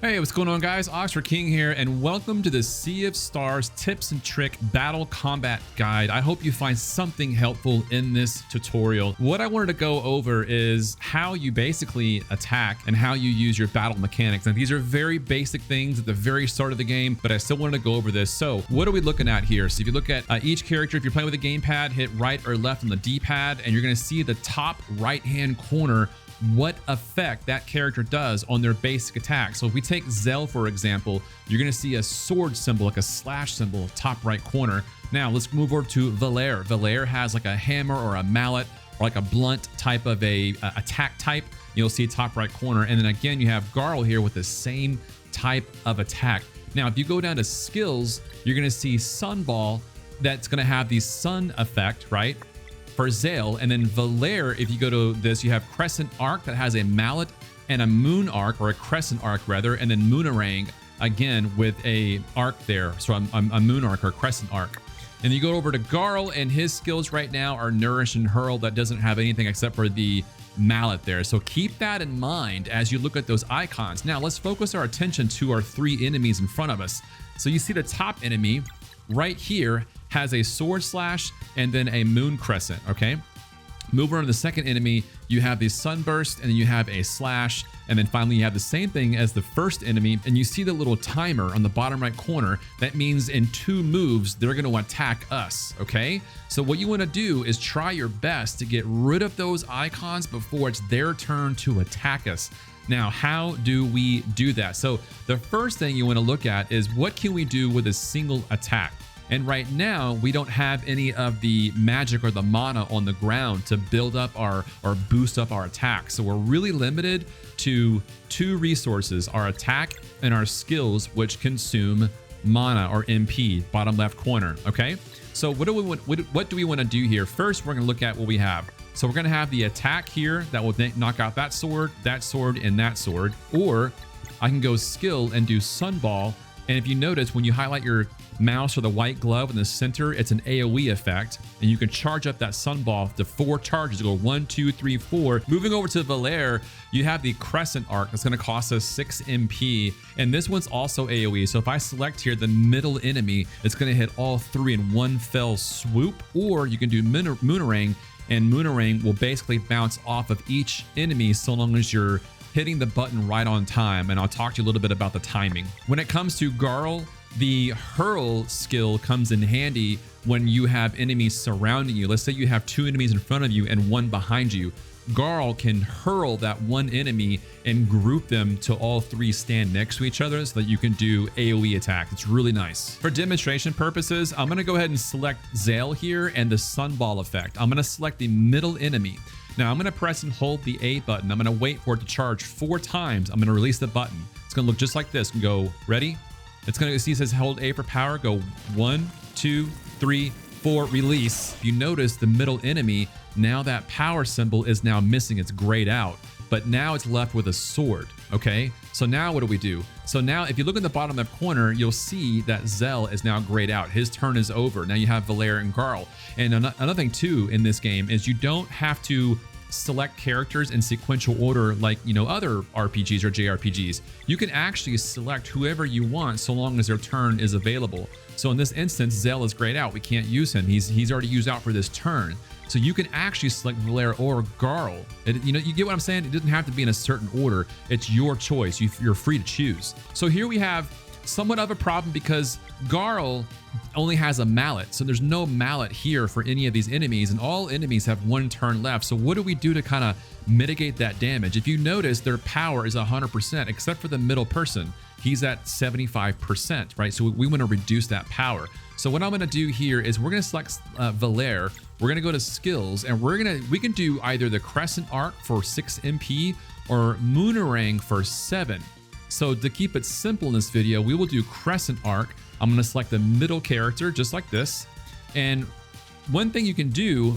Hey, what's going on, guys? Oxford King here, and welcome to the Sea of Stars Tips and Trick Battle Combat Guide. I hope you find something helpful in this tutorial. What I wanted to go over is how you basically attack and how you use your battle mechanics. Now, these are very basic things at the very start of the game, but I still wanted to go over this. So what are we looking at here? So if you look at each character, if you're playing with a gamepad, hit right or left on the D-pad, and you're going to see the top right-hand corner what effect that character does on their basic attack. So if we take Zell, for example, you're going to see a sword symbol, like a slash symbol, top right corner. Now let's move over to Valere. Valere has like a hammer or a mallet or like a blunt type of a attack type. You'll see top right corner. And then again, you have Garl here with the same type of attack. Now, if you go down to skills, you're going to see Sunball that's going to have the sun effect, right? For Zale. And then Valere, if you go to this, you have Crescent Arc that has a mallet and a moon arc, or a crescent arc rather, and then Moonerang again with a arc there, so a moon arc or crescent arc. And you go over to Garl, and his skills right now are Nourish and Hurl. That doesn't have anything except for the mallet there. So keep that in mind as you look at those icons. Now let's focus our attention to our three enemies in front of us. So you see the top enemy right here has a sword slash and then a moon crescent, okay? Move over to the second enemy, you have the sunburst, and then you have a slash, and then finally you have the same thing as the first enemy, and you see the little timer on the bottom right corner. That means in 2 moves, they're gonna attack us, okay? So what you wanna do is try your best to get rid of those icons before it's their turn to attack us. Now, how do we do that? So the first thing you wanna look at is what can we do with a single attack? And right now, we don't have any of the magic or the mana on the ground to build up or boost up our attack. So we're really limited to 2 resources, our attack and our skills, which consume mana or MP, bottom left corner, okay? So what do we want to do here? First, we're going to look at what we have. So we're going to have the attack here that will knock out that sword, and that sword. Or I can go skill and do Sunball. And if you notice, when you highlight your mouse or the white glove in the center, it's an AoE effect, and you can charge up that Sunball to 4 charges. Go 1, 2, 3, 4. Moving over to Valere, you have the Crescent Arc that's going to cost us 6 MP, and this one's also AoE. So if I select here the middle enemy, it's going to hit all 3 in one fell swoop. Or you can do Moonerang, and Moonerang will basically bounce off of each enemy so long as you're hitting the button right on time, and I'll talk to you a little bit about the timing. When it comes to Garl, the hurl skill comes in handy when you have enemies surrounding you. Let's say you have 2 enemies in front of you and 1 behind you. Garl can hurl that one enemy and group them to all 3 stand next to each other so that you can do AoE attack. It's really nice. For demonstration purposes, I'm gonna go ahead and select Zale here and the Sunball effect. I'm gonna select the middle enemy. Now I'm gonna press and hold the A button. I'm gonna wait for it to charge 4 times. I'm gonna release the button. It's gonna look just like this and go, ready? It's gonna see, it says hold A for power, go 1, 2, 3, 4, release. If you notice the middle enemy, now that power symbol is now missing, it's grayed out, but now it's left with a sword, okay? So now what do we do? So now if you look in the bottom left corner, you'll see that Zell is now grayed out. His turn is over. Now you have Valere and Garl. And another thing too in this game is you don't have to select characters in sequential order like, you know, other RPGs or JRPGs. You can actually select whoever you want so long as their turn is available. So in this instance, Zell is grayed out. We can't use him. He's already used out for this turn. So you can actually select Valere or Garl. You know, you get what I'm saying? It doesn't have to be in a certain order. It's your choice. You're free to choose. So here we have somewhat of a problem because Garl only has a mallet. So there's no mallet here for any of these enemies, and all enemies have 1 turn left. So what do we do to kind of mitigate that damage? If you notice, their power is 100%, except for the middle person. He's at 75%, right? So we want to reduce that power. So what I'm going to do here is we're going to select Valere. We're going to go to skills, and we can do either the Crescent Arc for 6 MP or Moonerang for 7. So to keep it simple in this video, we will do Crescent Arc. I'm going to select the middle character just like this. And one thing you can do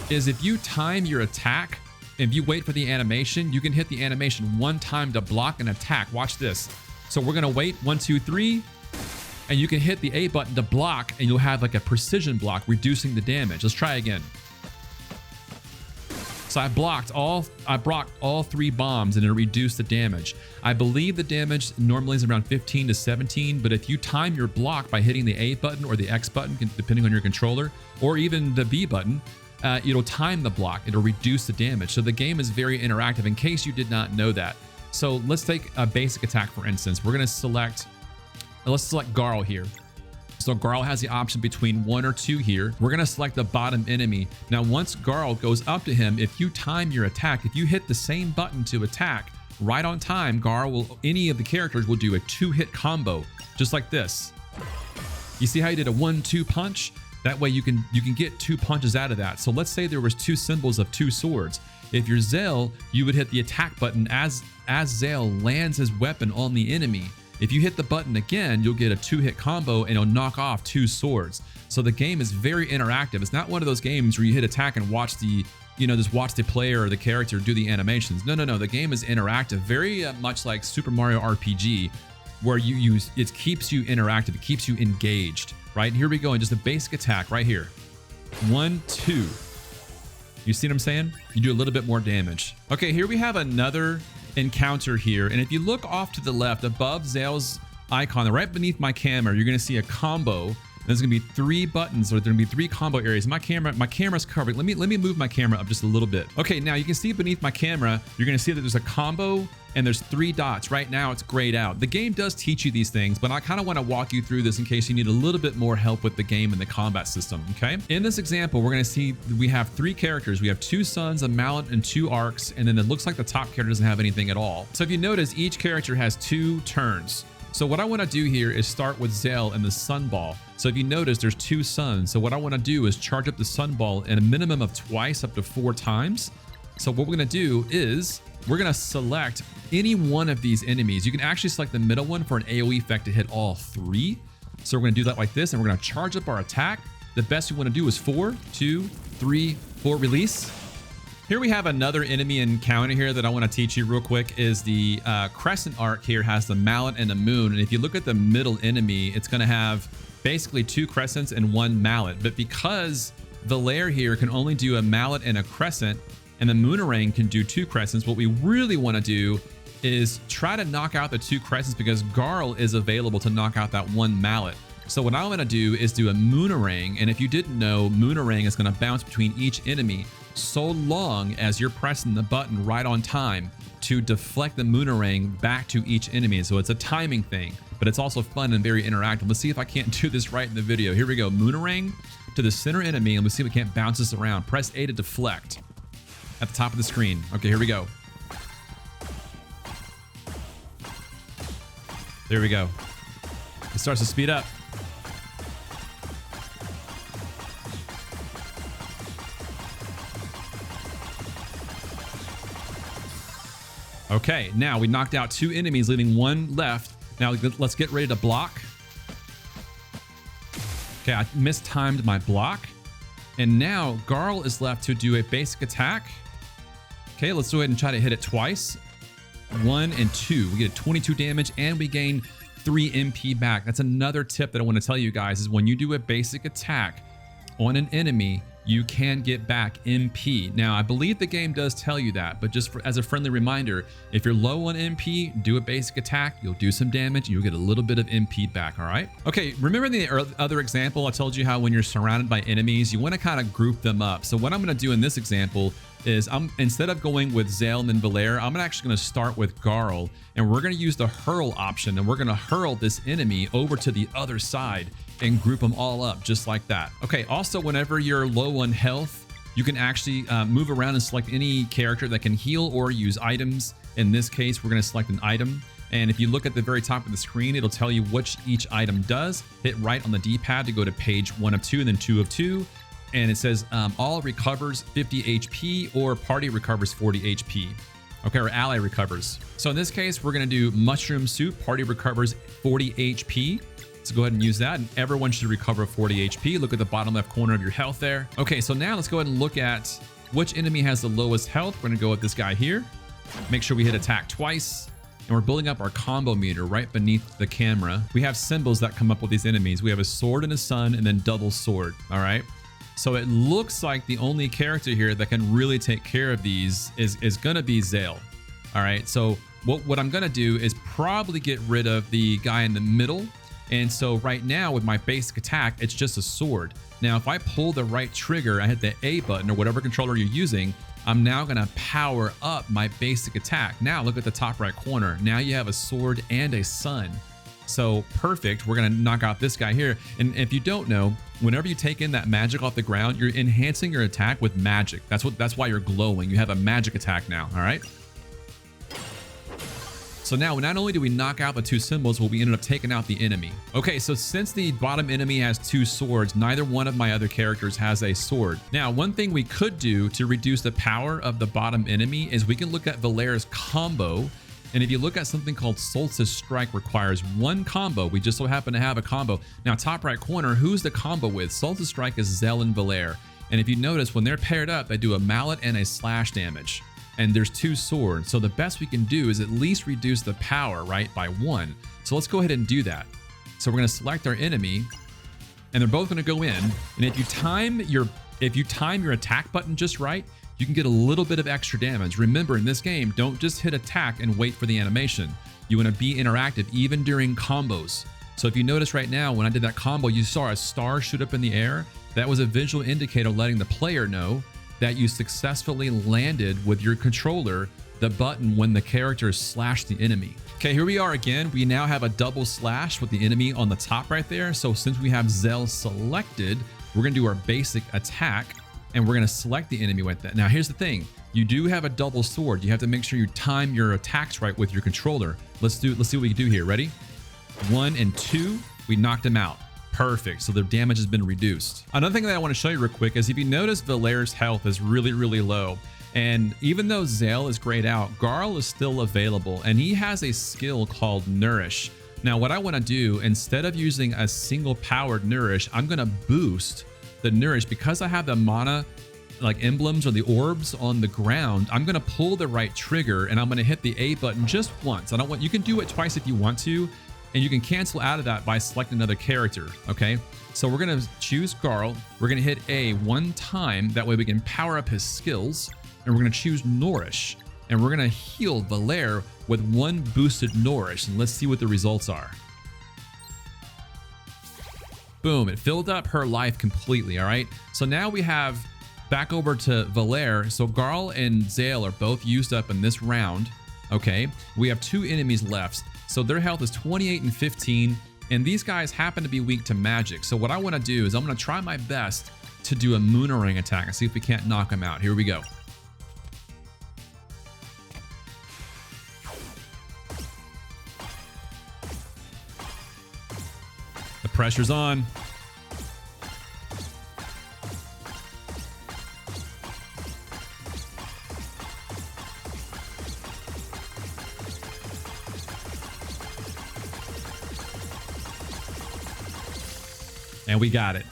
is if you time your attack, if you wait for the animation, you can hit the animation 1 time to block an attack. Watch this. So we're going to wait 1, 2, 3, and you can hit the A button to block, and you'll have like a precision block reducing the damage. Let's try again. So I blocked all 3 bombs and it reduced the damage. I believe the damage normally is around 15 to 17, but if you time your block by hitting the A button or the X button, depending on your controller, or even the B button, it'll time the block. It'll reduce the damage. So the game is very interactive in case you did not know that. So let's take a basic attack, for instance. We're going to select, let's select Garl here. So Garl has the option between 1 or 2 here. We're going to select the bottom enemy. Now, once Garl goes up to him, if you time your attack, if you hit the same button to attack right on time, any of the characters will do a 2-hit combo, just like this. You see how you did a 1-2 punch? That way you can get 2 punches out of that. So let's say there was 2 symbols of 2 swords. If you're Zale, you would hit the attack button as Zale lands his weapon on the enemy. If you hit the button again, you'll get a 2-hit combo and it'll knock off 2 swords. So the game is very interactive. It's not one of those games where you hit attack and watch the, just watch the player or the character do the animations. No. The game is interactive, very much like Super Mario RPG, where it keeps you interactive, it keeps you engaged, right? Here we go, and just a basic attack right here. 1, 2. You see what I'm saying? You do a little bit more damage. Okay, here we have another encounter here, and if you look off to the left above Zale's icon, right beneath my camera, you're going to see a combo. There's going to be 3 buttons, or there's going to be 3 combo areas. My camera's covered. Let me move my camera up just a little bit. Okay, now you can see beneath my camera, you're going to see that there's a combo and there's 3 dots. Right now it's grayed out. The game does teach you these things, but I kind of want to walk you through this in case you need a little bit more help with the game and the combat system, okay? In this example, we're going to see we have 3 characters. We have 2 suns, a mallet, and 2 arcs, and then it looks like the top character doesn't have anything at all. So if you notice, each character has 2 turns. So what I want to do here is start with Zale and the sun ball. So if you notice, there's 2 suns. So what I want to do is charge up the sun ball in a minimum of twice, up to 4 times. So what we're going to do is we're going to select any one of these enemies. You can actually select the middle one for an AoE effect to hit all 3. So we're going to do that like this, and we're going to charge up our attack. The best we want to do is 4, 2, 3, 4, release. Here we have another enemy encounter here that I want to teach you real quick. Is the crescent arc here has the mallet and the moon. And if you look at the middle enemy, it's going to have basically 2 crescents and 1 mallet. But because the lair here can only do a mallet and a crescent, and the Moonerang can do 2 crescents, what we really want to do is try to knock out the 2 crescents, because Garl is available to knock out that 1 mallet. So what I'm going to do is do a Moonerang, and if you didn't know, Moonerang is going to bounce between each enemy so long as you're pressing the button right on time to deflect the Moonerang back to each enemy. So it's a timing thing, but it's also fun and very interactive. Let's see if I can't do this right in the video. Here we go. Moonerang to the center enemy, and let's see if we can't bounce this around. Press A to deflect at the top of the screen. Okay, here we go. There we go. It starts to speed up. Okay, now we knocked out 2 enemies, leaving 1 left. Now let's get ready to block. Okay, I mistimed my block. And now Garl is left to do a basic attack. Okay, let's go ahead and try to hit it twice. 1 and 2. We get 22 damage and we gain 3 MP back. That's another tip that I want to tell you guys, is when you do a basic attack on an enemy, you can get back MP. Now, I believe the game does tell you that, but just as a friendly reminder, if you're low on MP, do a basic attack, you'll do some damage, you'll get a little bit of MP back, all right? Okay, remember the other example? I told you how when you're surrounded by enemies, you want to kind of group them up. So what I'm going to do in this example is instead of going with Zale and Valere, I'm actually going to start with Garl, and we're going to use the hurl option, and we're going to hurl this enemy over to the other side and group them all up just like that. Okay, also whenever you're low on health, you can actually move around and select any character that can heal or use items. In this case, we're going to select an item. And if you look at the very top of the screen, it'll tell you which each item does. Hit right on the D-pad to go to page 1 of 2 and then 2 of 2. And it says all recovers 50 HP or party recovers 40 HP. Okay, or ally recovers. So in this case, we're going to do mushroom soup. Party recovers 40 HP. So go ahead and use that, and everyone should recover 40 HP. Look at the bottom left corner of your health there. Okay, so now let's go ahead and look at which enemy has the lowest health. We're gonna go with this guy here. Make sure we hit attack twice, and we're building up our combo meter right beneath the camera. We have symbols that come up with these enemies. We have a sword and a sun, and then double sword, all right? So it looks like the only character here that can really take care of these is going to be Zale. All right, so what I'm going to do is probably get rid of the guy in the middle. And so right now with my basic attack, it's just a sword. Now, if I pull the right trigger, I hit the A button or whatever controller you're using, I'm now going to power up my basic attack. Now look at the top right corner. Now you have a sword and a sun. So perfect. We're going to knock out this guy here. And if you don't know, whenever you take in that magic off the ground, you're enhancing your attack with magic. That's why you're glowing. You have a magic attack now. All right. So now not only do we knock out the two symbols, but we ended up taking out the enemy. Okay, so since the bottom enemy has two swords, neither one of my other characters has a sword. Now, one thing we could do to reduce the power of the bottom enemy is we can look at Valaire's combo. And if you look at something called Solstice Strike requires one combo. We just so happen to have a combo. Now, top right corner, who's the combo with? Solstice Strike is Zale and Valaire. And if you notice, when they're paired up, they do a mallet and a slash damage. And there's two swords. So the best we can do is at least reduce the power, right, by one. So let's go ahead and do that. So we're going to select our enemy, and they're both going to go in. And if you time your attack button just right, you can get a little bit of extra damage. Remember, in this game, don't just hit attack and wait for the animation. You want to be interactive even during combos. So if you notice right now, when I did that combo, you saw a star shoot up in the air. That was a visual indicator letting the player know that you successfully landed with your controller the button when the character slashed the enemy. Okay, here we are again. We now have a double slash with the enemy on the top right there. So since we have Zale selected, we're gonna do our basic attack and we're gonna select the enemy with that. Now here's the thing, you do have a double sword. You have to make sure you time your attacks right with your controller. Let's see what we can do here. Ready? 1 and 2, we knocked him out. Perfect. So the damage has been reduced. Another thing that I want to show you real quick is if you notice Valaire's health is really, really low. And even though Zale is grayed out, Garl is still available and he has a skill called Nourish. Now what I want to do, instead of using a single powered Nourish, I'm going to boost the Nourish because I have the mana like emblems or the orbs on the ground. I'm going to pull the right trigger and I'm going to hit the A button just once. You can do it twice if you want to. And you can cancel out of that by selecting another character, okay? So we're gonna choose Garl. We're gonna hit A one time. That way we can power up his skills. And we're gonna choose Nourish. And we're gonna heal Valaire with one boosted Nourish. And let's see what the results are. Boom, it filled up her life completely, all right? So now we have back over to Valaire. So Garl and Zale are both used up in this round, okay? We have two enemies left. So their health is 28 and 15, and these guys happen to be weak to magic. So what I want to do is I'm going to try my best to do a Moonerang attack and see if we can't knock them out. Here we go. The pressure's on. And we got it.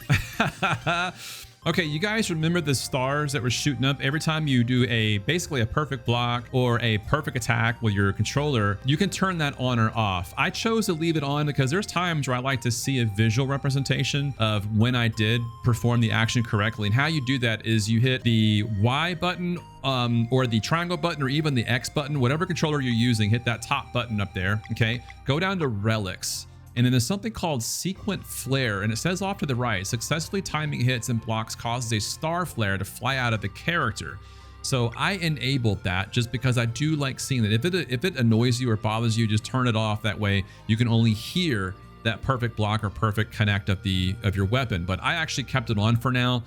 Okay, you guys remember the stars that were shooting up every time you do basically a perfect block or a perfect attack with your controller? You can turn that on or off. I chose to leave it on because there's times where I like to see a visual representation of when I did perform the action correctly. And how you do that is you hit the Y button or the triangle button or even the X button, whatever controller you're using, hit that top button up there, okay? Go down to Relics. And then there's something called Sequent Flare, and it says off to the right, successfully timing hits and blocks causes a star flare to fly out of the character. So I enabled that just because I do like seeing that. If it annoys you or bothers you, just turn it off. That way you can only hear that perfect block or perfect connect of your weapon. But I actually kept it on for now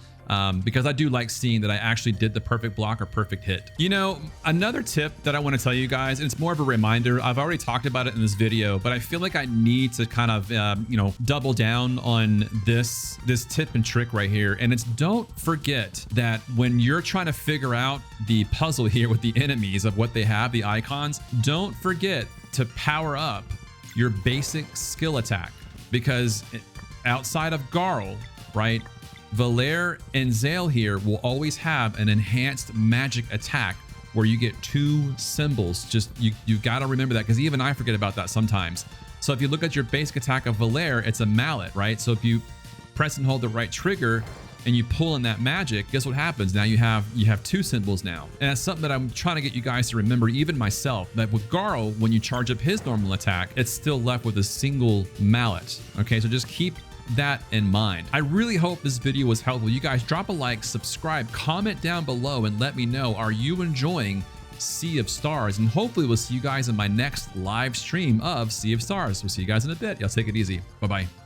because I do like seeing that I actually did the perfect block or perfect hit. You know, another tip that I want to tell you guys, and it's more of a reminder, I've already talked about it in this video, but I feel like I need to kind of, you know, double down on this tip and trick right here. And it's don't forget that when you're trying to figure out the puzzle here with the enemies of what they have, the icons, don't forget to power up your basic skill attack, because outside of Garl, right, Valaire and Zale here will always have an enhanced magic attack where you get two symbols. Just you got to remember that, because even I forget about that sometimes. So if you look at your basic attack of Valaire, it's a mallet, right? So if you press and hold the right trigger, and you pull in that magic, guess what happens? Now you have two symbols now. And that's something that I'm trying to get you guys to remember, even myself, that with Garl, when you charge up his normal attack, it's still left with a single mallet. Okay, so just keep that in mind. I really hope this video was helpful. You guys drop a like, subscribe, comment down below, and let me know, are you enjoying Sea of Stars? And hopefully we'll see you guys in my next live stream of Sea of Stars. We'll see you guys in a bit. Y'all take it easy. Bye-bye.